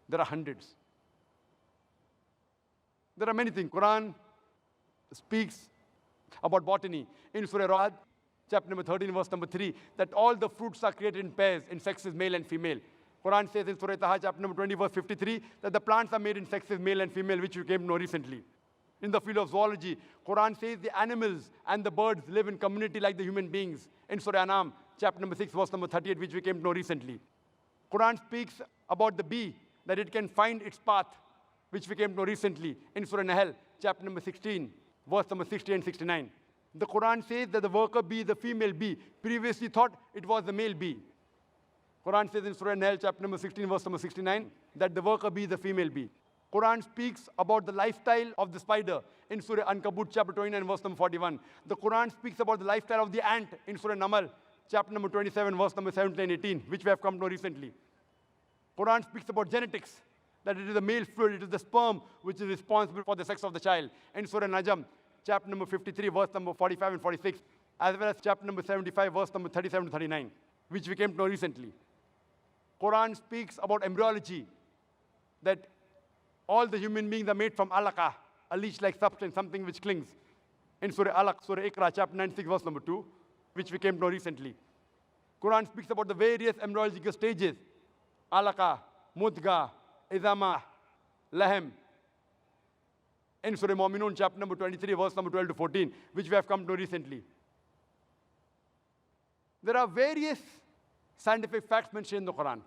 There are hundreds. There are many things. Quran speaks about botany. In Surah Ra'd, chapter number 13, verse number 3, that all the fruits are created in pairs, in sexes male and female. Quran says in Surah Taha, chapter number 20, verse 53, that the plants are made in sexes male and female, which you came to know recently. In the field of zoology, Quran says the animals and the birds live in community like the human beings. In Surah Anam, chapter number 6, verse number 38, which we came to know recently. Quran speaks about the bee, that it can find its path, which we came to know recently. In Surah Nahl, chapter number 16, verse number 60 and 69. The Quran says that the worker bee, the female bee, previously thought it was the male bee. Quran says in Surah Nahl, chapter number 16, verse number 69, that the worker bee is the female bee. Quran speaks about the lifestyle of the spider in Surah Ankabut, chapter 29, verse number 41. The Quran speaks about the lifestyle of the ant in Surah Namal, chapter number 27, verse number 17 and 18, which we have come to know recently. Quran speaks about genetics, that it is the male fluid, it is the sperm which is responsible for the sex of the child. In Surah Najm, chapter number 53, verse number 45 and 46, as well as chapter number 75, verse number 37 to 39, which we came to know recently. Quran speaks about embryology, that all the human beings are made from alaqah, a leech-like substance, something which clings. In Surah Alaq, Surah Iqra, chapter 96, verse number 2, which we came to know recently. Quran speaks about the various embryological stages, alaqah, mudga, izama, lahem. In Surah Mu'minun, chapter number 23, verse number 12 to 14, which we have come to know recently. There are various scientific facts mentioned in the Quran.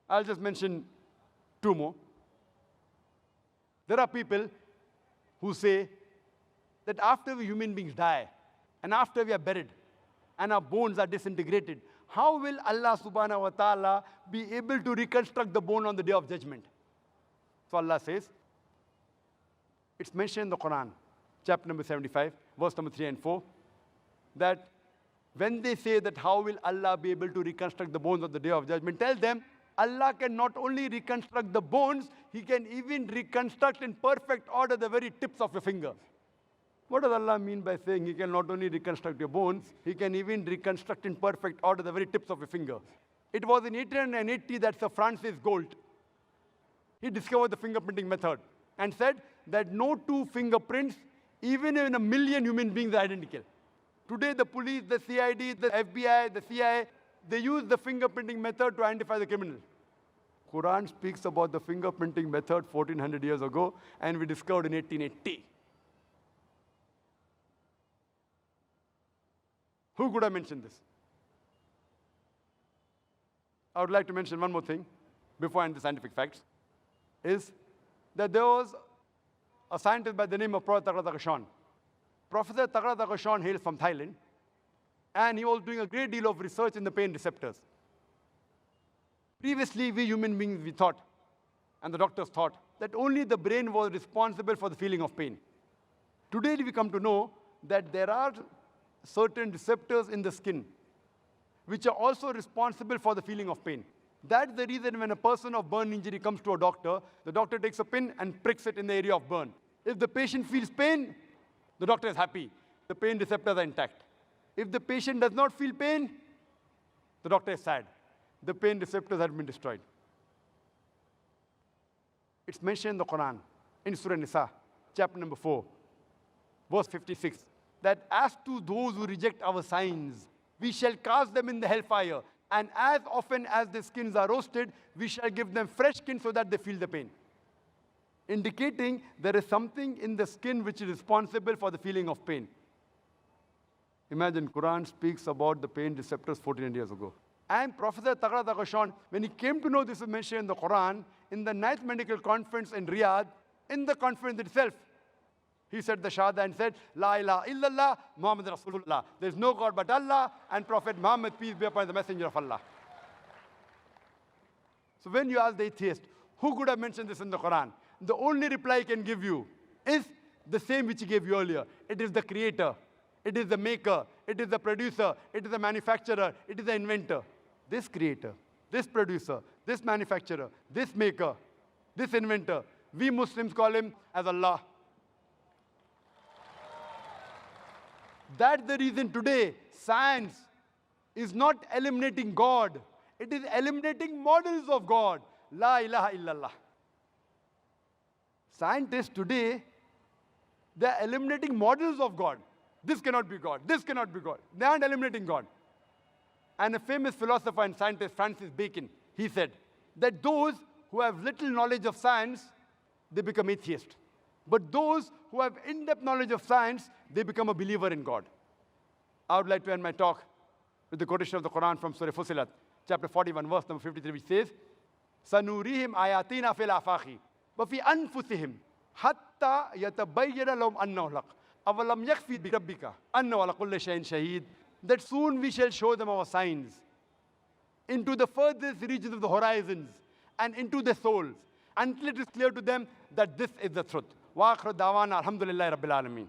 I'll just mention two more. There are people who say that after we human beings die, and after we are buried, and our bones are disintegrated, how will Allah subhanahu wa ta'ala be able to reconstruct the bone on the day of judgment? So Allah says, it's mentioned in the Quran, chapter number 75, verse number 3 and 4, that when they say that how will Allah be able to reconstruct the bones on the day of judgment, tell them, Allah can not only reconstruct the bones, He can even reconstruct in perfect order the very tips of your fingers. What does Allah mean by saying He can not only reconstruct your bones, He can even reconstruct in perfect order the very tips of your fingers? It was in 1880 that Sir Francis Galt, he discovered the fingerprinting method and said that no two fingerprints, even in a million human beings, are identical. Today, the police, the CID, the FBI, the CIA, they use the fingerprinting method to identify the criminal. Quran speaks about the fingerprinting method 1400 years ago, and we discovered in 1880. Who could have mentioned this? I would like to mention one more thing before I end the scientific facts, is that there was a scientist by the name of Professor Tagra Tagashan. Professor Tagra Tagashan hails from Thailand, and he was doing a great deal of research in the pain receptors. Previously, we human beings, we thought, and the doctors thought, that only the brain was responsible for the feeling of pain. Today, we come to know that there are certain receptors in the skin which are also responsible for the feeling of pain. That's the reason when a person of burn injury comes to a doctor, the doctor takes a pin and pricks it in the area of burn. If the patient feels pain, the doctor is happy. The pain receptors are intact. If the patient does not feel pain, the doctor is sad. The pain receptors have been destroyed. It's mentioned in the Quran, in Surah Nisa, chapter number 4, verse 56, that as to those who reject our signs, we shall cast them in the hellfire, and as often as the skins are roasted, we shall give them fresh skin so that they feel the pain. Indicating there is something in the skin which is responsible for the feeling of pain. Imagine, Quran speaks about the pain receptors 1400 years ago. And Professor Tagra Tagashan, when he came to know this is mentioned in the Quran, in the 9th Medical Conference in Riyadh, in the conference itself, he said the Shahada and said, La ilaha illallah, Muhammad Rasulullah. There is no God but Allah, and Prophet Muhammad, peace be upon the messenger of Allah. So when you ask the atheist, who could have mentioned this in the Quran? The only reply he can give you is the same which he gave you earlier. It is the creator. It is the maker. It is the producer. It is the manufacturer. It is the inventor. This creator, this producer, this manufacturer, this maker, this inventor, we Muslims call him as Allah. That's the reason today science is not eliminating God. It is eliminating models of God. La ilaha illallah. Scientists today, they're eliminating models of God. This cannot be God. This cannot be God. They aren't eliminating God. And a famous philosopher and scientist, Francis Bacon, he said that those who have little knowledge of science, they become atheists. But those who have in-depth knowledge of science, they become a believer in God. I would like to end my talk with the quotation of the Quran from Surah Fussilat, chapter 41, verse number 53, which says, سَنُورِيهِمْ آيَاتِنَا فِي الْآفَاقِ وَفِي أَنفُسِهِمْ حَتَّى يَتَبَيَّنَ لَهُمْ أَنَّهُ الْحَقُّ أَوَلَمْ يَكْفِ بِرَبِّكَ أَنَّهُ عَلَى كُلِّ شَيْءٍ شَهِيدٌ. That soon we shall show them our signs into the furthest regions of the horizons and into their souls, until it is clear to them that this is the truth. وَآخِرُ دَعْوَانَا الْحَمْدُ لِلَّهِ رَبِّ الْعَالَمِينَ.